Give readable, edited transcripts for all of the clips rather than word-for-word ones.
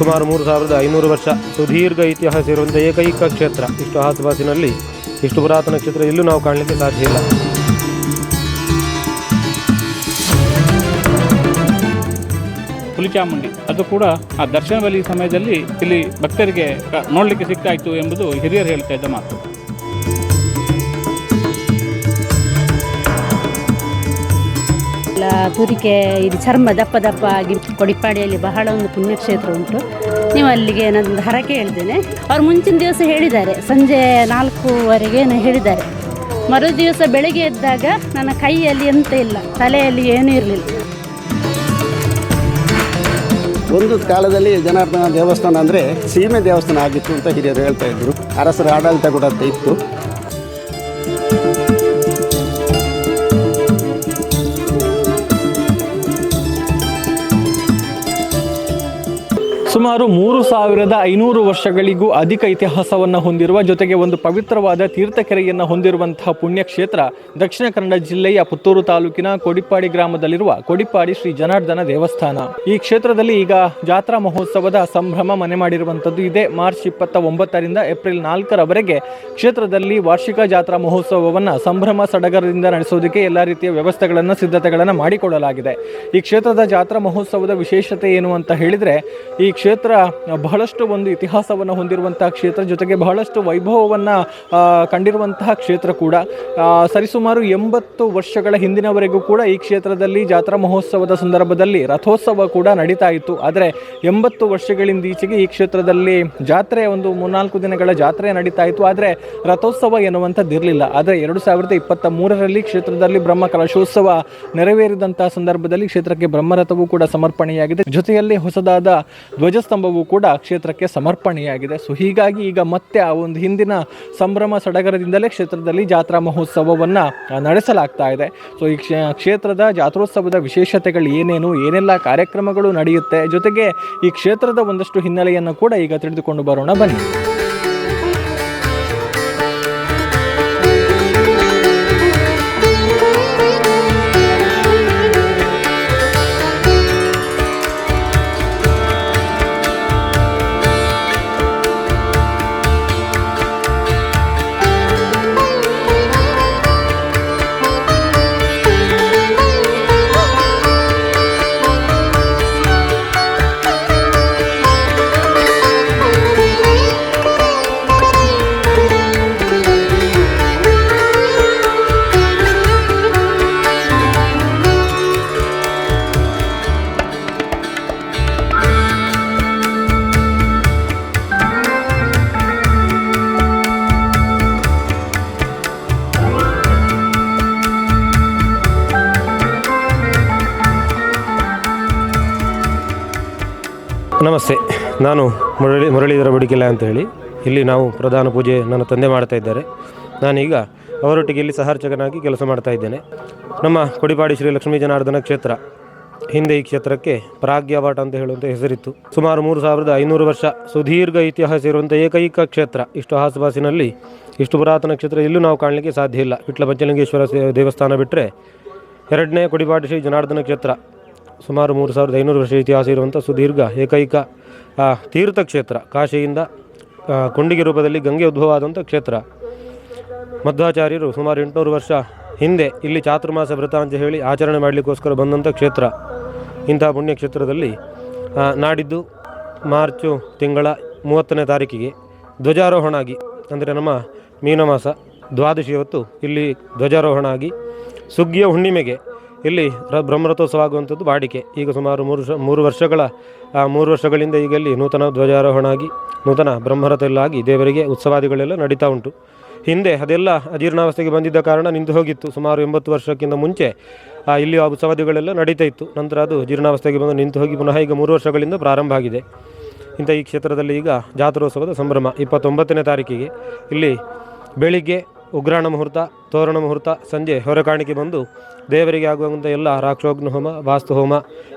ಸುಮಾರು 3500 ವರ್ಷ ಸುದೀರ್ಘ ಇತಿಹಾಸ ಇರುವಂಥ ಏಕೈಕ ಕ್ಷೇತ್ರ. ಇಷ್ಟು ಆಸುಪಾಸಿನಲ್ಲಿ ಇಷ್ಟು ಪುರಾತನ ಕ್ಷೇತ್ರ ಎಲ್ಲೂ ನಾವು ಕಾಣಲಿಕ್ಕೆ ಸಾಧ್ಯ ಇಲ್ಲ. ಹುಲಿಚಾಮುಂಡಿ ಅದು ಕೂಡ ಆ ದರ್ಶನ ಬಲಿ ಸಮಯದಲ್ಲಿ ಇಲ್ಲಿ ಭಕ್ತರಿಗೆ ನೋಡಲಿಕ್ಕೆ ಸಿಗ್ತಾಯಿತ್ತು ಎಂಬುದು ಹಿರಿಯರು ಹೇಳ್ತಾ ಇದ್ದ ಮಾತು. ತುರಿಕೆ ಇದು ಚರ್ಮ ದಪ್ಪ ದಪ್ಪ ಆಗಿ ಕೊಡಿಪಾಡಿಯಲ್ಲಿ ಬಹಳ ಒಂದು ಪುಣ್ಯಕ್ಷೇತ್ರ ಉಂಟು. ನೀವು ಅಲ್ಲಿಗೆ ನಾನು ಹರಕೆ ಹೇಳ್ತೇನೆ. ಅವ್ರು ಮುಂಚಿನ ದಿವಸ ಹೇಳಿದ್ದಾರೆ, ಸಂಜೆ 4:15 ಹೇಳಿದ್ದಾರೆ. ಮರು ದಿವಸ ಬೆಳಗ್ಗೆ ಎದ್ದಾಗ ನನ್ನ ಕೈಯಲ್ಲಿ ಎಂತ ಇಲ್ಲ, ತಲೆಯಲ್ಲಿ ಏನೂ ಇರಲಿಲ್ಲ. ಒಂದು ಕಾಲದಲ್ಲಿ ಜನಾರ್ದನ ದೇವಸ್ಥಾನ ಅಂದರೆ ಸೀಮೆ ದೇವಸ್ಥಾನ ಆಗಿತ್ತು ಅಂತ ಹಿರಿಯರು ಹೇಳ್ತಾ ಇದ್ರು. ಅರಸರ ಆಡಳಿತ ಕೂಡ ಅಂತ ಇತ್ತು. ಸುಮಾರು 3500 ವರ್ಷಗಳಿಗೂ ಅಧಿಕ ಇತಿಹಾಸವನ್ನು ಹೊಂದಿರುವ ಜೊತೆಗೆ ಒಂದು ಪವಿತ್ರವಾದ ತೀರ್ಥಕೆರೆಯನ್ನು ಹೊಂದಿರುವಂತಹ ಪುಣ್ಯಕ್ಷೇತ್ರ ದಕ್ಷಿಣ ಕನ್ನಡ ಜಿಲ್ಲೆಯ ಪುತ್ತೂರು ತಾಲೂಕಿನ ಕೊಡಿಪಾಡಿ ಗ್ರಾಮದಲ್ಲಿರುವ ಕೊಡಿಪಾಡಿ ಶ್ರೀ ಜನಾರ್ದನ ದೇವಸ್ಥಾನ. ಈ ಕ್ಷೇತ್ರದಲ್ಲಿ ಈಗ ಜಾತ್ರಾ ಮಹೋತ್ಸವದ ಸಂಭ್ರಮ ಮನೆ ಮಾಡಿರುವಂಥದ್ದು. ಇದೇ ಮಾರ್ಚ್ 29ರಿಂದ ಏಪ್ರಿಲ್ 4ರವರೆಗೆ ಕ್ಷೇತ್ರದಲ್ಲಿ ವಾರ್ಷಿಕ ಜಾತ್ರಾ ಮಹೋತ್ಸವವನ್ನು ಸಂಭ್ರಮ ಸಡಗರದಿಂದ ನಡೆಸೋದಕ್ಕೆ ಎಲ್ಲ ರೀತಿಯ ವ್ಯವಸ್ಥೆಗಳನ್ನು ಸಿದ್ಧತೆಗಳನ್ನು ಮಾಡಿಕೊಳ್ಳಲಾಗಿದೆ. ಈ ಕ್ಷೇತ್ರದ ಜಾತ್ರಾ ಮಹೋತ್ಸವದ ವಿಶೇಷತೆ ಏನು ಅಂತ ಹೇಳಿದರೆ, ಈ ಕ್ಷೇತ್ರ ಬಹಳಷ್ಟು ಒಂದು ಇತಿಹಾಸವನ್ನು ಹೊಂದಿರುವಂತಹ ಕ್ಷೇತ್ರ, ಜೊತೆಗೆ ಬಹಳಷ್ಟು ವೈಭವವನ್ನು ಕಂಡಿರುವಂತಹ ಕ್ಷೇತ್ರ ಕೂಡ. ಸರಿಸುಮಾರು 80 ವರ್ಷಗಳ ಹಿಂದಿನವರೆಗೂ ಕೂಡ ಈ ಕ್ಷೇತ್ರದಲ್ಲಿ ಜಾತ್ರಾ ಮಹೋತ್ಸವದ ಸಂದರ್ಭದಲ್ಲಿ ರಥೋತ್ಸವ ಕೂಡ ನಡೀತಾ ಇತ್ತು. ಆದರೆ 80 ವರ್ಷಗಳಿಂದ ಈಚೆಗೆ ಈ ಕ್ಷೇತ್ರದಲ್ಲಿ ಜಾತ್ರೆ ಒಂದು 3-4 ದಿನಗಳ ಜಾತ್ರೆ ನಡೀತಾ ಇತ್ತು. ಆದರೆ ರಥೋತ್ಸವ ಎನ್ನುವಂಥದ್ದಿರಲಿಲ್ಲ. ಆದರೆ 2023ರಲ್ಲಿ ಕ್ಷೇತ್ರದಲ್ಲಿ ಬ್ರಹ್ಮ ಕಲಶೋತ್ಸವ ನೆರವೇರಿದಂತಹ ಸಂದರ್ಭದಲ್ಲಿ ಕ್ಷೇತ್ರಕ್ಕೆ ಬ್ರಹ್ಮರಥವೂ ಕೂಡ ಸಮರ್ಪಣೆಯಾಗಿದೆ. ಜೊತೆಯಲ್ಲಿ ಹೊಸದಾದ ಧ್ವಜಸ್ತಂಭವೂ ಕೂಡ ಕ್ಷೇತ್ರಕ್ಕೆ ಸಮರ್ಪಣೆಯಾಗಿದೆ. ಸೊ ಹೀಗಾಗಿ ಈಗ ಮತ್ತೆ ಆ ಒಂದು ಹಿಂದಿನ ಸಂಭ್ರಮ ಸಡಗರದಿಂದಲೇ ಕ್ಷೇತ್ರದಲ್ಲಿ ಜಾತ್ರಾ ಮಹೋತ್ಸವವನ್ನು ನಡೆಸಲಾಗ್ತಾ ಇದೆ. ಸೊ ಈ ಕ್ಷೇತ್ರದ ಜಾತ್ರೋತ್ಸವದ ವಿಶೇಷತೆಗಳು ಏನೆಲ್ಲ ಕಾರ್ಯಕ್ರಮಗಳು ನಡೆಯುತ್ತೆ, ಜೊತೆಗೆ ಈ ಕ್ಷೇತ್ರದ ಒಂದಷ್ಟು ಹಿನ್ನೆಲೆಯನ್ನು ಕೂಡ ಈಗ ತಿಳಿದುಕೊಂಡು ಬರೋಣ ಬನ್ನಿ. ನಮಸ್ತೆ, ನಾನು ಮುರಳೀಧರ ಬಡಿಕೆಲ್ಲ ಅಂತ ಹೇಳಿ. ಇಲ್ಲಿ ನಾವು ಪ್ರಧಾನ ಪೂಜೆ ನನ್ನ ತಂದೆ ಮಾಡ್ತಾ ಇದ್ದಾರೆ. ನಾನೀಗ ಅವರೊಟ್ಟಿಗೆ ಇಲ್ಲಿ ಸಹಾರ್ಚಕನಾಗಿ ಕೆಲಸ ಮಾಡ್ತಾ ಇದ್ದೇನೆ. ನಮ್ಮ ಕೊಡಿಪಾಡಿ ಶ್ರೀ ಲಕ್ಷ್ಮೀ ಜನಾರ್ದನ ಕ್ಷೇತ್ರ, ಹಿಂದೆ ಈ ಕ್ಷೇತ್ರಕ್ಕೆ ಪ್ರಾಗ್ಯವಾಟ ಅಂತ ಹೇಳುವಂಥ ಹೆಸರಿತ್ತು. ಸುಮಾರು 3500 ವರ್ಷ ಸುದೀರ್ಘ ಇತಿಹಾಸ ಇರುವಂಥ ಏಕೈಕ ಕ್ಷೇತ್ರ. ಇಷ್ಟು ಆಸುಪಾಸಿನಲ್ಲಿ ಇಷ್ಟು ಪುರಾತನ ಕ್ಷೇತ್ರ ಎಲ್ಲೂ ನಾವು ಕಾಣಲಿಕ್ಕೆ ಸಾಧ್ಯ ಇಲ್ಲ. ವಿಟ್ಲ ಪಂಚಲಿಂಗೇಶ್ವರ ದೇವಸ್ಥಾನ ಬಿಟ್ಟರೆ ಎರಡನೇ ಕೊಡಿಪಾಡಿ ಶ್ರೀ ಜನಾರ್ದನ ಕ್ಷೇತ್ರ. ಸುಮಾರು 3500 ವರ್ಷ ಇತಿಹಾಸ ಇರುವಂಥ ಸುದೀರ್ಘ ಏಕೈಕ ತೀರ್ಥಕ್ಷೇತ್ರ. ಕಾಶಿಯಿಂದ ಕೊಂಡಿಗೆ ರೂಪದಲ್ಲಿ ಗಂಗೆ ಉದ್ಭವವಾದಂಥ ಕ್ಷೇತ್ರ. ಮಧ್ವಾಚಾರ್ಯರು ಸುಮಾರು 800 ವರ್ಷ ಹಿಂದೆ ಇಲ್ಲಿ ಚಾತುರ್ಮಾಸ ವ್ರತ ಅಂತ ಹೇಳಿ ಆಚರಣೆ ಮಾಡಲಿಕ್ಕೋಸ್ಕರ ಬಂದಂಥ ಕ್ಷೇತ್ರ. ಇಂತಹ ಪುಣ್ಯಕ್ಷೇತ್ರದಲ್ಲಿ ನಾಡಿದ್ದು ಮಾರ್ಚು ತಿಂಗಳ 30ನೇ ತಾರೀಕಿಗೆ ಧ್ವಜಾರೋಹಣ ಆಗಿ, ಅಂದರೆ ನಮ್ಮ ಮೀನಮಾಸ ದ್ವಾದಶಿ ಹೊತ್ತು ಇಲ್ಲಿ ಧ್ವಜಾರೋಹಣ ಆಗಿ ಸುಗ್ಗಿಯ ಹುಣ್ಣಿಮೆಗೆ ಇಲ್ಲಿ ಬ್ರಹ್ಮರಥೋತ್ಸವ ಆಗುವಂಥದ್ದು ವಾಡಿಕೆ. ಈಗ ಸುಮಾರು 3 ವರ್ಷಗಳಿಂದ ಈಗ ಇಲ್ಲಿ ನೂತನ ಧ್ವಜಾರೋಹಣ ಆಗಿ ನೂತನ ಬ್ರಹ್ಮರಥ ಎಲ್ಲ ಆಗಿ ದೇವರಿಗೆ ಉತ್ಸವಾದಿಗಳೆಲ್ಲ ನಡೀತಾ ಉಂಟು. ಹಿಂದೆ ಅದೆಲ್ಲ ಅಜೀರ್ಣಾವಸ್ಥೆಗೆ ಬಂದಿದ್ದ ಕಾರಣ ನಿಂತು ಹೋಗಿತ್ತು. ಸುಮಾರು 80 ವರ್ಷಕ್ಕಿಂತ ಮುಂಚೆ ಇಲ್ಲಿ ಆ ಉತ್ಸವಾದಿಗಳೆಲ್ಲ ನಡೀತಾ ಇತ್ತು. ನಂತರ ಅದು ಜೀರ್ಣಾವಸ್ಥೆಗೆ ಬಂದು ನಿಂತು ಹೋಗಿ ಪುನಃ ಈಗ 3 ವರ್ಷಗಳಿಂದ ಪ್ರಾರಂಭ ಆಗಿದೆ. ಇಂಥ ಈ ಕ್ಷೇತ್ರದಲ್ಲಿ ಈಗ ಜಾತ್ರೋತ್ಸವದ ಸಂಭ್ರಮ. 29ನೇ ತಾರೀಕಿಗೆ ಇಲ್ಲಿ ಬೆಳಿಗ್ಗೆ ಉಗ್ರಾಣ ಮುಹೂರ್ತ, ತೋರಣ ಮುಹೂರ್ತ, ಸಂಜೆ ಹೊರಕಾಣಿಕೆ ಬಂದು ದೇವರಿಗೆ ಆಗುವಂಥ ಎಲ್ಲ ರಾಕ್ಷೋಗ್ನ ಹೋಮ, ವಾಸ್ತು ಹೋಮ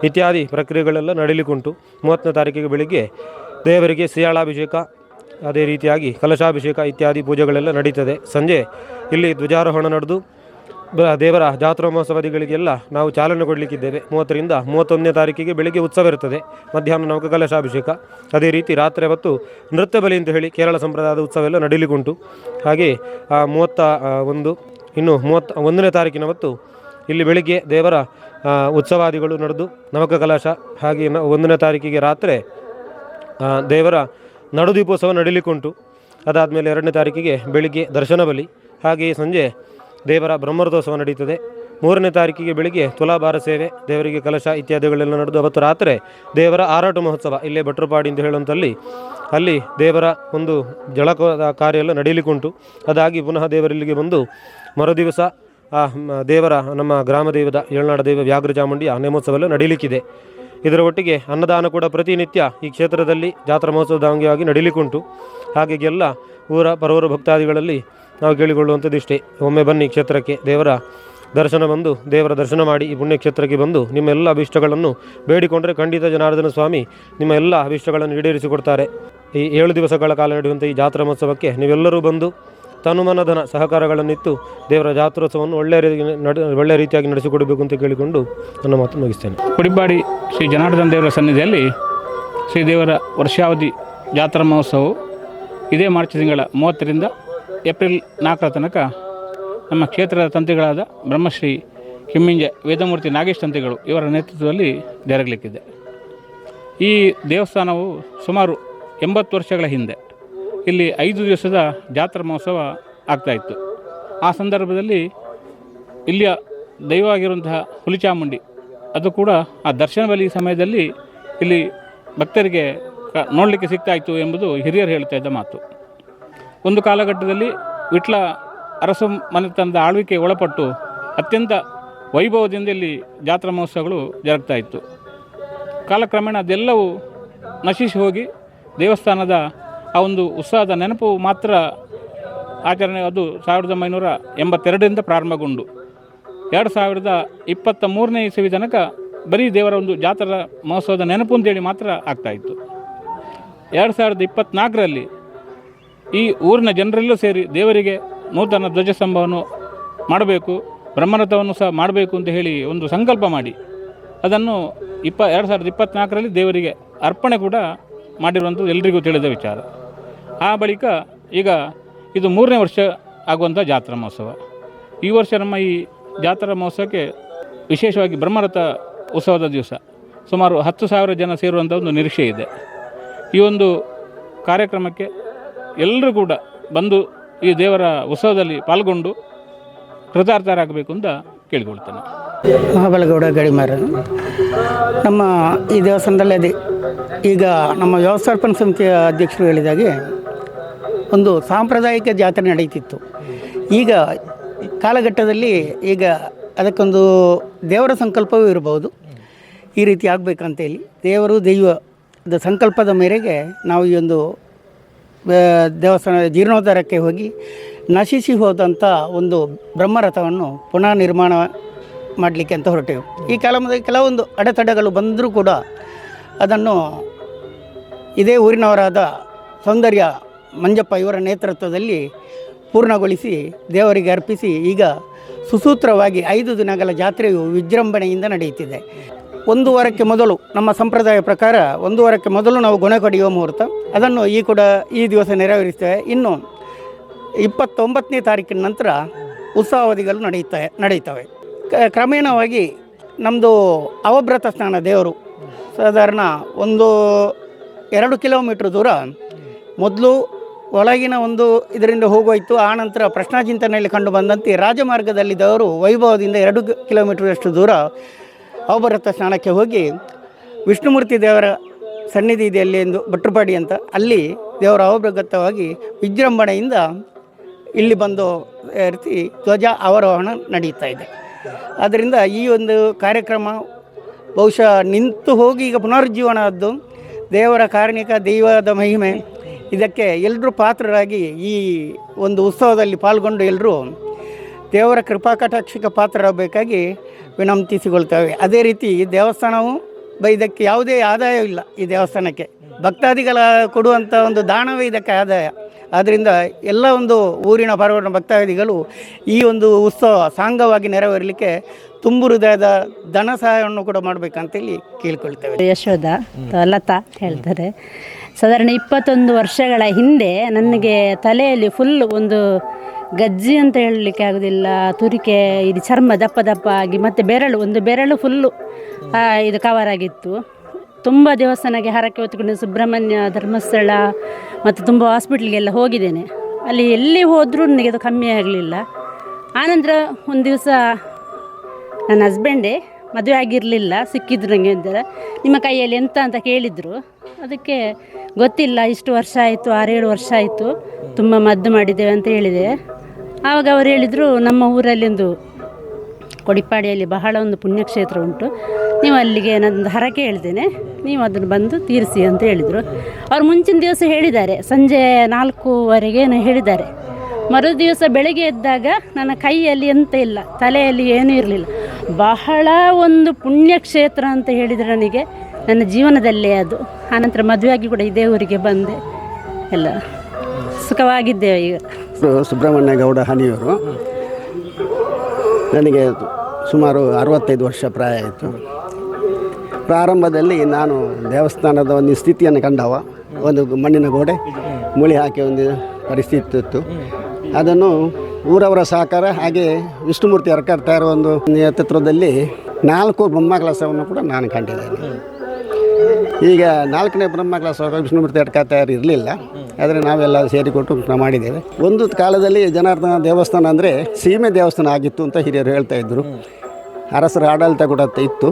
ಇತ್ಯಾದಿ ಪ್ರಕ್ರಿಯೆಗಳೆಲ್ಲ ನಡೀಲಿಕ್ಕುಂಟು. 30ನೇ ತಾರೀಕಿಗೆ ಬೆಳಿಗ್ಗೆ ದೇವರಿಗೆ ಸಿಯಾಳಾಭಿಷೇಕ, ಅದೇ ರೀತಿಯಾಗಿ ಕಲಶಾಭಿಷೇಕ ಇತ್ಯಾದಿ ಪೂಜೆಗಳೆಲ್ಲ ನಡೀತದೆ. ಸಂಜೆ ಇಲ್ಲಿ ಧ್ವಜಾರೋಹಣ ನಡೆದು ದೇವರ ಜಾತ್ರಾ ಮಹೋತ್ಸವಾದಿಗಳಿಗೆಲ್ಲ ನಾವು ಚಾಲನೆ ಕೊಡಲಿಕ್ಕಿದ್ದೇವೆ. 30ರಿಂದ 31ನೇ ತಾರೀಕಿಗೆ ಬೆಳಿಗ್ಗೆ ಉತ್ಸವ ಇರುತ್ತದೆ, ಮಧ್ಯಾಹ್ನ ನೌಕ ಕಲಶಾಭಿಷೇಕ, ಅದೇ ರೀತಿ ರಾತ್ರಿ ಹೊತ್ತು ನೃತ್ಯ ಬಲಿ ಅಂತ ಹೇಳಿ ಕೇರಳ ಸಂಪ್ರದಾಯದ ಉತ್ಸವ ಎಲ್ಲ ನಡೀಲಿಕ್ಕುಂಟು. ಹಾಗೆ 31ನೇ ತಾರೀಕಿನ ಹೊತ್ತು ಇಲ್ಲಿ ಬೆಳಿಗ್ಗೆ ದೇವರ ಉತ್ಸವಾದಿಗಳು ನಡೆದು ನವಕ ಕಲಶ, ಹಾಗೆ 1ನೇ ತಾರೀಕಿಗೆ ರಾತ್ರಿ ದೇವರ ನಡುದೀಪೋತ್ಸವ ನಡೀಲಿಕ್ಕುಂಟು. ಅದಾದಮೇಲೆ 2ನೇ ತಾರೀಕಿಗೆ ಬೆಳಿಗ್ಗೆ ದರ್ಶನ ಬಲಿ, ಹಾಗೆಯೇ ಸಂಜೆ ದೇವರ ಬ್ರಹ್ಮರಥೋತ್ಸವ ನಡೀತದೆ. 3ನೇ ತಾರೀಕಿಗೆ ಬೆಳಿಗ್ಗೆ ತುಲಾಭಾರ ಸೇವೆ, ದೇವರಿಗೆ ಕಲಶ ಇತ್ಯಾದಿಗಳೆಲ್ಲ ನಡೆದು ಅವತ್ತು ರಾತ್ರಿ ದೇವರ ಆರಾಟ ಮಹೋತ್ಸವ ಇಲ್ಲೇ ಭಟ್ರುಪಾಡಿ ಅಂತ ಹೇಳುವಂಥಲ್ಲಿ ಅಲ್ಲಿ ದೇವರ ಒಂದು ಜಳಕದ ಕಾರ್ಯ ಎಲ್ಲ ನಡೀಲಿಕ್ಕುಂಟು. ಅದಾಗಿ ಪುನಃ ದೇವರಿಲ್ಲಿಗೆ ಬಂದು ಮರುದಿವಸ ದೇವರ ನಮ್ಮ ಗ್ರಾಮ ದೇವದ ಏಳ್ನಾಡ ದೇವ ವ್ಯಾಘ್ರ ಚಾಮುಂಡಿಯ ನೇಮೋತ್ಸವ ಎಲ್ಲ ನಡೀಲಿಕ್ಕಿದೆ. ಇದರ ಒಟ್ಟಿಗೆ ಅನ್ನದಾನ ಕೂಡ ಪ್ರತಿನಿತ್ಯ ಈ ಕ್ಷೇತ್ರದಲ್ಲಿ ಜಾತ್ರಾ ಮಹೋತ್ಸವದ ಅಂಗವಾಗಿ ನಡೀಲಿಕ್ಕುಂಟು. ಹಾಗಾಗಿ ಎಲ್ಲ ಊರ ಪರವೂರ ಭಕ್ತಾದಿಗಳಲ್ಲಿ ನಾವು ಕೇಳಿಕೊಳ್ಳುವಂಥದ್ದು ಇಷ್ಟೇ, ಒಮ್ಮೆ ಬನ್ನಿ ಕ್ಷೇತ್ರಕ್ಕೆ, ದೇವರ ದರ್ಶನ ಮಾಡಿ ಈ ಪುಣ್ಯ ಕ್ಷೇತ್ರಕ್ಕೆ ಬಂದು ನಿಮ್ಮ ಎಲ್ಲ ಅಭಿಷ್ಟಗಳನ್ನು ಬೇಡಿಕೊಂಡರೆ ಖಂಡಿತ ಜನಾರ್ದನ ಸ್ವಾಮಿ ನಿಮ್ಮ ಎಲ್ಲ ಅಭಿಷ್ಟಗಳನ್ನು ಈಡೇರಿಸಿಕೊಡ್ತಾರೆ. ಈ 7 ದಿವಸಗಳ ಕಾಲ ನಡೆಯುವಂಥ ಈ ಜಾತ್ರಾ ಮಹೋತ್ಸವಕ್ಕೆ ನೀವೆಲ್ಲರೂ ಬಂದು ತನುಮನಧನ ಸಹಕಾರಗಳನ್ನಿತ್ತು ದೇವರ ಜಾತ್ರೋತ್ಸವವನ್ನು ಒಳ್ಳೆಯ ರೀತಿಯಾಗಿ ನಡೆಸಿಕೊಡಬೇಕು ಅಂತ ಕೇಳಿಕೊಂಡು ನನ್ನ ಮಾತು ಮುಗಿಸ್ತೇನೆ. ಕೊಡಿಪಾಡಿ ಶ್ರೀ ಜನಾರ್ದನ ದೇವರ ಸನ್ನಿಧಿಯಲ್ಲಿ ಶ್ರೀದೇವರ ವರ್ಷಾವಧಿ ಜಾತ್ರಾ ಮಹೋತ್ಸವವು ಇದೇ ಮಾರ್ಚ್ ತಿಂಗಳ 30ರಿಂದ ಏಪ್ರಿಲ್ 4ರ ತನಕ ನಮ್ಮ ಕ್ಷೇತ್ರದ ತಂತ್ರಿಗಳಾದ ಬ್ರಹ್ಮಶ್ರೀ ಕಿಮ್ಮಿಂಜ ವೇದಮೂರ್ತಿ ನಾಗೇಶ್ ತಂತ್ರಿಗಳು ಇವರ ನೇತೃತ್ವದಲ್ಲಿ ಜರುಗಲಿಕ್ಕಿದೆ. ಈ ದೇವಸ್ಥಾನವು ಸುಮಾರು 80 ವರ್ಷಗಳ ಹಿಂದೆ ಇಲ್ಲಿ 5 ದಿವಸದ ಜಾತ್ರಾ ಮಹೋತ್ಸವ ಆಗ್ತಾಯಿತ್ತು. ಆ ಸಂದರ್ಭದಲ್ಲಿ ಇಲ್ಲಿಯ ದೈವವಾಗಿರುವಂತಹ ಹುಲಿಚಾಮುಂಡಿ ಅದು ಕೂಡ ಆ ದರ್ಶನ ಬಲಿ ಸಮಯದಲ್ಲಿ ಇಲ್ಲಿ ಭಕ್ತರಿಗೆ ನೋಡಲಿಕ್ಕೆ ಸಿಗ್ತಾಯಿತ್ತು ಎಂಬುದು ಹಿರಿಯರು ಹೇಳ್ತಾ ಇದ್ದ ಮಾತು. ಒಂದು ಕಾಲಘಟ್ಟದಲ್ಲಿ ವಿಟ್ಲ ಅರಸು ಮನೆತನದ ಆಳ್ವಿಕೆ ಒಳಪಟ್ಟು ಅತ್ಯಂತ ವೈಭವದಿಂದ ಇಲ್ಲಿ ಜಾತ್ರಾ ಮಹೋತ್ಸವಗಳು ಜರುಗ್ತಾ ಇತ್ತು. ಕಾಲಕ್ರಮೇಣ ಅದೆಲ್ಲವೂ ನಶಿಸಿ ಹೋಗಿ ದೇವಸ್ಥಾನದ ಆ ಒಂದು ಉತ್ಸವದ ನೆನಪು ಮಾತ್ರ ಆಚರಣೆ ಅದು 1982ರಿಂದ ಪ್ರಾರಂಭಗೊಂಡು 2023ನೇ ಇಸವಿ ತನಕ ಬರೀ ದೇವರ ಒಂದು ಜಾತ್ರಾ ಮಹೋತ್ಸವದ ನೆನಪು ಅಂತೇಳಿ ಮಾತ್ರ ಆಗ್ತಾಯಿತ್ತು. 2024ರಲ್ಲಿ ಈ ಊರಿನ ಜನರೆಲ್ಲೂ ಸೇರಿ ದೇವರಿಗೆ ನೂತನ ಧ್ವಜಸ್ತಂಭವನ್ನು ಮಾಡಬೇಕು, ಬ್ರಹ್ಮರಥವನ್ನು ಸಹ ಮಾಡಬೇಕು ಅಂತ ಹೇಳಿ ಒಂದು ಸಂಕಲ್ಪ ಮಾಡಿ ಅದನ್ನು 2024ರಲ್ಲಿ ದೇವರಿಗೆ ಅರ್ಪಣೆ ಕೂಡ ಮಾಡಿರುವಂಥದ್ದು ಎಲ್ರಿಗೂ ತಿಳಿದ ವಿಚಾರ. ಆ ಬಳಿಕ ಈಗ ಇದು 3ನೇ ವರ್ಷ ಆಗುವಂಥ ಜಾತ್ರಾ ಮಹೋತ್ಸವ. ಈ ವರ್ಷ ನಮ್ಮ ಈ ಜಾತ್ರಾ ಮಹೋತ್ಸವಕ್ಕೆ ವಿಶೇಷವಾಗಿ ಬ್ರಹ್ಮರಥ ಉತ್ಸವದ ದಿವಸ ಸುಮಾರು 10,000 ಜನ ಸೇರುವಂಥ ಒಂದು ನಿರೀಕ್ಷೆ ಇದೆ. ಈ ಒಂದು ಕಾರ್ಯಕ್ರಮಕ್ಕೆ ಎಲ್ಲರೂ ಕೂಡ ಬಂದು ಈ ದೇವರ ಉತ್ಸವದಲ್ಲಿ ಪಾಲ್ಗೊಂಡು ಕೃತಾರ್ಥರಾಗಬೇಕು ಅಂತ ಕೇಳಿಕೊಳ್ತೇನೆ. ಮಹಾಬಲಗೌಡ ಗಡಿಮಾರ ನಮ್ಮ ಈ ದೇವಸ್ಥಾನದಲ್ಲಿ ಈಗ ನಮ್ಮ ವ್ಯವಸ್ಥಾಪನಾ ಸಮಿತಿಯ ಅಧ್ಯಕ್ಷರು ಹೇಳಿದಾಗೆ ಒಂದು ಸಾಂಪ್ರದಾಯಿಕ ಜಾತ್ರೆ ನಡೀತಿತ್ತು. ಈಗ ಕಾಲಘಟ್ಟದಲ್ಲಿ ಈಗ ಅದಕ್ಕೊಂದು ದೇವರ ಸಂಕಲ್ಪವೂ ಇರಬಹುದು, ಈ ರೀತಿ ಆಗಬೇಕಂತೇಳಿ ದೇವರು ದೈವದ ಸಂಕಲ್ಪದ ಮೇರೆಗೆ ನಾವು ಈ ಒಂದು ದೇವಸ್ಥಾನ ಜೀರ್ಣೋದ್ಧಾರಕ್ಕೆ ಹೋಗಿ ನಶಿಸಿ ಹೋದಂಥ ಒಂದು ಬ್ರಹ್ಮರಥವನ್ನು ಪುನಃ ನಿರ್ಮಾಣ ಮಾಡಲಿಕ್ಕೆ ಅಂತ ಹೊರಟೆವು. ಈ ಕಾಲದಲ್ಲಿ ಕೆಲವೊಂದು ಅಡೆತಡೆಗಳು ಬಂದರೂ ಕೂಡ ಅದನ್ನು ಇದೇ ಊರಿನವರಾದ ಸೌಂದರ್ಯ ಮಂಜಪ್ಪ ಇವರ ನೇತೃತ್ವದಲ್ಲಿ ಪೂರ್ಣಗೊಳಿಸಿ ದೇವರಿಗೆ ಅರ್ಪಿಸಿ ಈಗ ಸುಸೂತ್ರವಾಗಿ 5 ದಿನಗಳ ಜಾತ್ರೆಯು ವಿಜೃಂಭಣೆಯಿಂದ ನಡೆಯುತ್ತಿದೆ. 1 ವಾರಕ್ಕೆ ಮೊದಲು ನಮ್ಮ ಸಂಪ್ರದಾಯ ಪ್ರಕಾರ 1 ವಾರಕ್ಕೆ ಮೊದಲು ನಾವು ಗೊನೆ ಕಡಿಯುವ ಮುಹೂರ್ತ, ಅದನ್ನು ಈ ದಿವಸ ನೆರವೇರಿಸ್ತೇವೆ. ಇನ್ನು 29ನೇ ತಾರೀಕಿನ ನಂತರ ಉತ್ಸವಾದಿಗಳು ನಡೀತವೆ. ಕ್ರಮೇಣವಾಗಿ ನಮ್ಮದು ಅವಭ್ರತ ಸ್ನಾನ ದೇವರು ಸಾಧಾರಣ 1-2 ಕಿಲೋಮೀಟ್ರ್ ದೂರ ಮೊದಲು ಒಳಗಿನ ಒಂದು ಇದರಿಂದ ಹೋಗೋಯ್ತು. ಆನಂತರ ಪ್ರಶ್ನಾಚಿಂತನೆಯಲ್ಲಿ ಕಂಡು ಬಂದಂತೆ ರಾಜಮಾರ್ಗದಲ್ಲಿದ್ದವರು ವೈಭವದಿಂದ 2 ಕಿಲೋಮೀಟ್ರಷ್ಟು ದೂರ ಅವಭ್ರತ ಸ್ನಾನಕ್ಕೆ ಹೋಗಿ ವಿಷ್ಣುಮೂರ್ತಿ ದೇವರ ಸನ್ನಿಧಿ ಇದೆ ಅಲ್ಲಿ ಎಂದು ಭಟ್ರುಪಾಡಿ ಅಂತ, ಅಲ್ಲಿ ದೇವರ ಅವಭೃತವಾಗಿ ವಿಜೃಂಭಣೆಯಿಂದ ಇಲ್ಲಿ ಬಂದು ರೀತಿ ಧ್ವಜ ಅವರೋಹಣ ನಡೀತಾ ಇದೆ. ಆದ್ದರಿಂದ ಈ ಒಂದು ಕಾರ್ಯಕ್ರಮ ಬಹುಶಃ ನಿಂತು ಹೋಗಿ ಈಗ ಪುನರುಜ್ಜೀವನ ಆದ್ದು ದೇವರ ಕಾರಣಿಕ ದೈವದ ಮಹಿಮೆ, ಇದಕ್ಕೆ ಎಲ್ಲರೂ ಪಾತ್ರರಾಗಿ ಈ ಒಂದು ಉತ್ಸವದಲ್ಲಿ ಪಾಲ್ಗೊಂಡು ಎಲ್ಲರೂ ದೇವರ ಕೃಪಾಕಟಾಕ್ಷಿಕ ಪಾತ್ರರಾಗಬೇಕಾಗಿ ವಿನಂತಿಸಿಕೊಳ್ತೇವೆ. ಅದೇ ರೀತಿ ದೇವಸ್ಥಾನವು ಇದಕ್ಕೆ ಯಾವುದೇ ಆದಾಯವಿಲ್ಲ. ಈ ದೇವಸ್ಥಾನಕ್ಕೆ ಭಕ್ತಾದಿಗಳ ಕೊಡುವಂಥ ಒಂದು ದಾನವೇ ಇದಕ್ಕೆ ಆದಾಯ. ಆದ್ದರಿಂದ ಎಲ್ಲ ಒಂದು ಊರಿನ ಪರವನ ಭಕ್ತಾದಿಗಳು ಈ ಒಂದು ಉತ್ಸವ ಸಾಂಗವಾಗಿ ನೆರವೇರಲಿಕ್ಕೆ ತುಂಬು ಹೃದಯದ ಧನ ಸಹಾಯವನ್ನು ಕೂಡ ಮಾಡಬೇಕಂತೇಳಿ ಕೇಳಿಕೊಳ್ತೇವೆ. ಯಶೋಧ ಲತಾ ಹೇಳ್ತಾರೆ. ಸಾಧಾರಣ 21 ವರ್ಷಗಳ ಹಿಂದೆ ನನಗೆ ತಲೆಯಲ್ಲಿ ಫುಲ್ ಒಂದು ಗಜ್ಜಿ ಅಂತ ಹೇಳಲಿಕ್ಕೆ ಆಗೋದಿಲ್ಲ, ತುರಿಕೆ, ಇದು ಚರ್ಮ ದಪ್ಪ ದಪ್ಪ ಆಗಿ ಮತ್ತು ಒಂದು ಬೆರಳು ಫುಲ್ಲು ಇದು ಕವರ್ ಆಗಿತ್ತು. ತುಂಬ ದೇವಸ್ಥಾನಕ್ಕೆ ಹರಕೆ ಹೊತ್ತುಕೊಂಡು ಸುಬ್ರಹ್ಮಣ್ಯ, ಧರ್ಮಸ್ಥಳ ಮತ್ತು ತುಂಬ ಹಾಸ್ಪಿಟ್ಲಿಗೆಲ್ಲ ಹೋಗಿದ್ದೇನೆ. ಅಲ್ಲಿ ಎಲ್ಲಿ ಹೋದರೂ ನನಗೆ ಅದು ಕಮ್ಮಿ ಆಗಲಿಲ್ಲ. ಆನಂತರ ಒಂದು ದಿವಸ ನನ್ನ ಹಸ್ಬೆಂಡೇ ಮದುವೆ ಆಗಿರಲಿಲ್ಲ, ಸಿಕ್ಕಿದ್ರು ನನಗೆ ಅಂತಾರೆ, ನಿಮ್ಮ ಕೈಯಲ್ಲಿ ಎಂತ ಅಂತ ಕೇಳಿದರು. ಅದಕ್ಕೆ ಗೊತ್ತಿಲ್ಲ, ಇಷ್ಟು ವರ್ಷ ಆಯಿತು, 6-7 ವರ್ಷ ಆಯಿತು, ತುಂಬ ಮದ್ದು ಮಾಡಿದ್ದೇವೆ ಅಂತ ಹೇಳಿದೆ. ಆವಾಗ ಅವರು ಹೇಳಿದರು, ನಮ್ಮ ಊರಲ್ಲಿ ಒಂದು ಕೊಡಿಪಾಡಿಯಲ್ಲಿ ಬಹಳ ಒಂದು ಪುಣ್ಯಕ್ಷೇತ್ರ ಉಂಟು, ನೀವು ಅಲ್ಲಿಗೆ ನನ್ನದು ಹರಕೆ ಹೇಳ್ತೇನೆ, ನೀವು ಅದನ್ನು ಬಂದು ತೀರಿಸಿ ಅಂತ ಹೇಳಿದರು. ಅವ್ರು ಮುಂಚಿನ ದಿವಸ ಹೇಳಿದ್ದಾರೆ, ಸಂಜೆ 4:15 ಹೇಳಿದ್ದಾರೆ. ಮರು ದಿವಸ ಬೆಳಗ್ಗೆ ಎದ್ದಾಗ ನನ್ನ ಕೈಯಲ್ಲಿ ಎಂತ ಇಲ್ಲ, ತಲೆಯಲ್ಲಿ ಏನೂ ಇರಲಿಲ್ಲ. ಬಹಳ ಒಂದು ಪುಣ್ಯಕ್ಷೇತ್ರ ಅಂತ ಹೇಳಿದರೆ ನನಗೆ ನನ್ನ ಜೀವನದಲ್ಲೇ ಅದು. ಆನಂತರ ಮದುವೆಯಾಗಿ ಕೂಡ ಇದೇ ಊರಿಗೆ ಬಂದೆ, ಎಲ್ಲ ಸುಖವಾಗಿದ್ದೇವೆ ಈಗ. ಸುಬ್ರಹ್ಮಣ್ಯ ಗೌಡ ಹನಿಯವರು, ನನಗೆ ಸುಮಾರು 65 ವರ್ಷ ಪ್ರಾಯ ಆಯಿತು. ಪ್ರಾರಂಭದಲ್ಲಿ ನಾನು ದೇವಸ್ಥಾನದ ಒಂದು ಸ್ಥಿತಿಯನ್ನು ಕಂಡವ, ಒಂದು ಮಣ್ಣಿನ ಗೋಡೆ ಮುಳಿ ಹಾಕಿ ಒಂದು ಪರಿಸ್ಥಿತಿ ಇತ್ತು. ಅದನ್ನು ಊರವರ ಸಹಕಾರ ಹಾಗೆ ವಿಷ್ಣುಮೂರ್ತಿ ಅರ್ಕರ್ತಾರ ಒಂದು ನೇತೃತ್ವದಲ್ಲಿ 4 ಬ್ರಹ್ಮಕಲಶವನ್ನು ಕೂಡ ನಾನು ಕಂಡಿದ್ದೇನೆ. ಈಗ 4ನೇ ಬ್ರಹ್ಮಕಲಶ ವಿಷ್ಣುಮೂರ್ತಿ ಅರ್ಕರ್ತಾರ ಇರಲಿಲ್ಲ, ಆದರೆ ನಾವೆಲ್ಲ ಸೇರಿಕೊಟ್ಟು ಮಾಡಿದ್ದೇವೆ. ಒಂದು ಕಾಲದಲ್ಲಿ ಜನಾರ್ದನ ದೇವಸ್ಥಾನ ಅಂದರೆ ಸೀಮೆ ದೇವಸ್ಥಾನ ಆಗಿತ್ತು ಅಂತ ಹಿರಿಯರು ಹೇಳ್ತಾ ಇದ್ದರು. ಅರಸರ ಆಡಳಿತ ಕೂಡ ಇತ್ತು.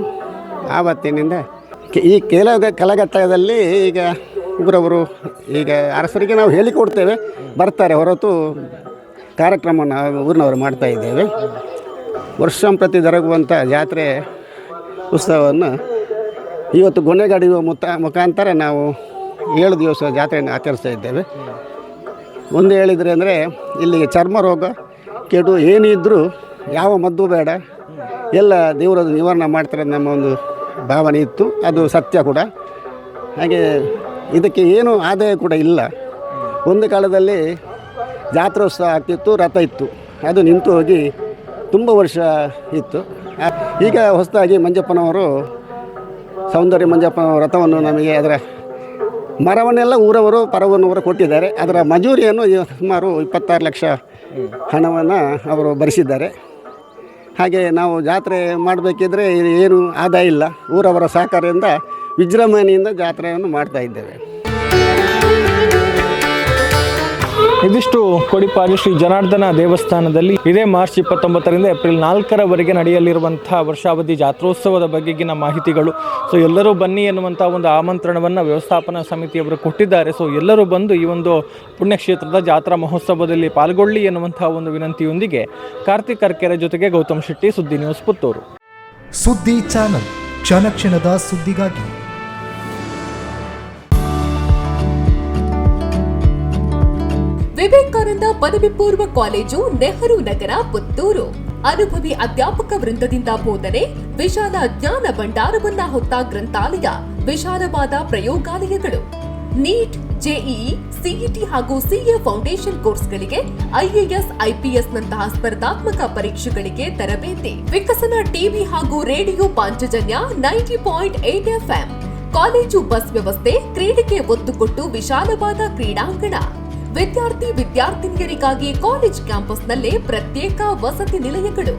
ಆವತ್ತಿನಿಂದ ಈ ಕಲಘಟ್ಟದಲ್ಲಿ ಈಗ ಊರವರು ಈಗ ಅರಸರಿಗೆ ನಾವು ಹೇಳಿಕೊಡ್ತೇವೆ, ಬರ್ತಾರೆ, ಹೊರತು ಕಾರ್ಯಕ್ರಮವನ್ನು ಊರಿನವರು ಮಾಡ್ತಾ ಇದ್ದೇವೆ. ವರ್ಷಂಪ್ರತಿ ಜರುಗುವಂಥ ಜಾತ್ರೆ ಉತ್ಸವವನ್ನು ಇವತ್ತು ಗೊನೆಗಡಿಯುವ ಮುಖಾಂತರ ನಾವು 7 ದಿವಸ ಜಾತ್ರೆಯನ್ನು ಆಚರಿಸ್ತಾ ಇದ್ದೇವೆ. ಒಂದು ಹೇಳಿದರೆ ಅಂದರೆ ಇಲ್ಲಿಗೆ ಚರ್ಮ ರೋಗ ಕೆಡು ಏನಿದ್ದರೂ ಯಾವ ಮದ್ದು ಬೇಡ, ಎಲ್ಲ ದೇವರದು ನಿವಾರಣೆ ಮಾಡ್ತಾರೆ ನಮ್ಮ ಒಂದು ಭಾವನೆ ಇತ್ತು. ಅದು ಸತ್ಯ ಕೂಡ. ಹಾಗೆ ಇದಕ್ಕೆ ಏನು ಆದಾಯ ಕೂಡ ಇಲ್ಲ. ಒಂದು ಕಾಲದಲ್ಲಿ ಜಾತ್ರೋತ್ಸವ ಆಗ್ತಿತ್ತು, ರಥ ಇತ್ತು, ಅದು ನಿಂತು ಹೋಗಿ ತುಂಬ ವರ್ಷ ಇತ್ತು. ಈಗ ಹೊಸದಾಗಿ ಮಂಜಪ್ಪನವರು ಸೌಂದರ್ಯ ಮಂಜಪ್ಪನ ರಥವನ್ನು ನಮಗೆ ಅದರ ಮರವನ್ನೆಲ್ಲ ಊರವರು ಪರವನ್ನವರು ಕೊಟ್ಟಿದ್ದಾರೆ. ಅದರ ಮಜೂರಿಯನ್ನು ಸುಮಾರು 26 ಲಕ್ಷ ಹಣವನ್ನು ಅವರು ಭರಿಸಿದ್ದಾರೆ. ಹಾಗೆ ನಾವು ಜಾತ್ರೆ ಮಾಡಬೇಕಿದ್ರೆ ಏನು ಆದಾಯ ಇಲ್ಲ, ಊರವರ ಸಹಕಾರದಿಂದ ವಿಜೃಂಭಣೆಯಿಂದ ಜಾತ್ರೆಯನ್ನು ಮಾಡ್ತಾ ಇದ್ದೇವೆ. ಇದಿಷ್ಟು ಕೊಡಿಪಾಡಿ ಶ್ರೀ ಜನಾರ್ದನ ದೇವಸ್ಥಾನದಲ್ಲಿ ಇದೇ ಮಾರ್ಚ್ 29ರಿಂದ ಏಪ್ರಿಲ್ 4ರವರೆಗೆ ನಡೆಯಲಿರುವಂಥ ವರ್ಷಾವಧಿ ಜಾತ್ರೋತ್ಸವದ ಬಗೆಗಿನ ಮಾಹಿತಿಗಳು. ಸೊ ಎಲ್ಲರೂ ಬನ್ನಿ ಎನ್ನುವಂಥ ಒಂದು ಆಮಂತ್ರಣವನ್ನು ವ್ಯವಸ್ಥಾಪನಾ ಸಮಿತಿಯವರು ಕೊಟ್ಟಿದ್ದಾರೆ. ಸೊ ಎಲ್ಲರೂ ಬಂದು ಈ ಒಂದು ಪುಣ್ಯಕ್ಷೇತ್ರದ ಜಾತ್ರಾ ಮಹೋತ್ಸವದಲ್ಲಿ ಪಾಲ್ಗೊಳ್ಳಿ ಎನ್ನುವಂಥ ಒಂದು ವಿನಂತಿಯೊಂದಿಗೆ ಕಾರ್ತಿಕ್ ಅರ್ಕೆರೆ ಜೊತೆಗೆ ಗೌತಮ್ ಶೆಟ್ಟಿ, ಸುದ್ದಿ ನ್ಯೂಸ್, ಪುತ್ತೂರು. ಸುದ್ದಿ ಚಾನಲ್, ಕ್ಷಣ ಕ್ಷಣದ ಸುದ್ದಿಗಾಗಿ. ವಿವೇಕಾನಂದ ಪದವಿ ಪೂರ್ವ ಕಾಲೇಜು, ನೆಹರು ನಗರ, ಪುತ್ತೂರು. ಅನುಭವಿ ಅಧ್ಯಾಪಕ ವೃಂದದಿಂದ ಬೋಧನೆ, ವಿಶಾಲ ಜ್ಞಾನ ಭಂಡಾರವನ್ನ ಹೊತ್ತ ಗ್ರಂಥಾಲಯ, ವಿಶಾಲವಾದ ಪ್ರಯೋಗಾಲಯಗಳು. ನೀಟ್, ಜೆಇಇ, ಸಿಇಟಿ ಹಾಗೂ ಸಿಎ ಫೌಂಡೇಶನ್ ಕೋರ್ಸ್ಗಳಿಗೆ, ಐಎಎಸ್, ಐಪಿಎಸ್ ನಂತಹ ಸ್ಪರ್ಧಾತ್ಮಕ ಪರೀಕ್ಷೆಗಳಿಗೆ ತರಬೇತಿ. ವಿಕಸನ ಟಿವಿ ಹಾಗೂ radio Panchajanya 90.8 FM. College bus ವ್ಯವಸ್ಥೆ, ಕ್ರೀಡೆಗೆ ಒತ್ತು ಕೊಟ್ಟು ವಿಶಾಲವಾದ ಕ್ರೀಡಾಂಗಣ. ವಿದ್ಯಾರ್ಥಿನಿಯರಿಗಾಗಿ ಕಾಲೇಜ್ ಕ್ಯಾಂಪಸ್ನಲ್ಲೇ ಪ್ರತ್ಯೇಕ ವಸತಿ ನಿಲಯಗಳು.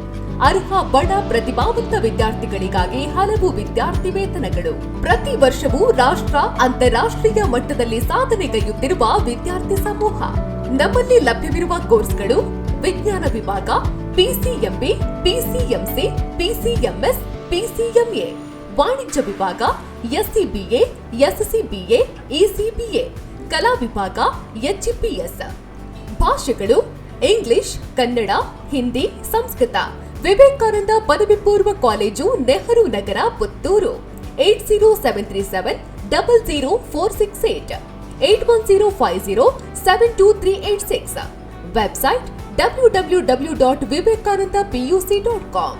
ಅರ್ಹ ಬಡ ಪ್ರತಿಭಾವಂತ ವಿದ್ಯಾರ್ಥಿಗಳಿಗಾಗಿ ಹಲವು ವಿದ್ಯಾರ್ಥಿ ವೇತನಗಳು. ಪ್ರತಿ ವರ್ಷವೂ ರಾಷ್ಟ್ರ, ಅಂತಾರಾಷ್ಟ್ರೀಯ ಮಟ್ಟದಲ್ಲಿ ಸಾಧನೆಗೈಯುತ್ತಿರುವ ವಿದ್ಯಾರ್ಥಿ ಸಮೂಹ. ನಮ್ಮಲ್ಲಿ ಲಭ್ಯವಿರುವ ಕೋರ್ಸ್ಗಳು: ವಿಜ್ಞಾನ ವಿಭಾಗ, ಪಿಸಿಎಂಬಿ, ಪಿಸಿಎಂಸಿ, ಪಿಸಿಎಂಎಸ್, ಪಿಸಿಎಂಎ. ವಾಣಿಜ್ಯ ವಿಭಾಗ, ಎಸ್ಸಿಬಿಎ, ಎಸ್ಸಿಬಿಎ, ಇಸಿಬಿಎ. ಕಲಾ ವಿಭಾಗ, ಎಚ್ಇಪಿಎಸ್. ಭಾಷೆಗಳು: ಇಂಗ್ಲಿಷ್, ಕನ್ನಡ, ಹಿಂದಿ, ಸಂಸ್ಕೃತ. ವಿವೇಕಾನಂದ ಪದವಿ ಪೂರ್ವ college, Nehru Nagar, Puttur. 80737 00468 81050 72386. Website www.vivekanandapuc.com.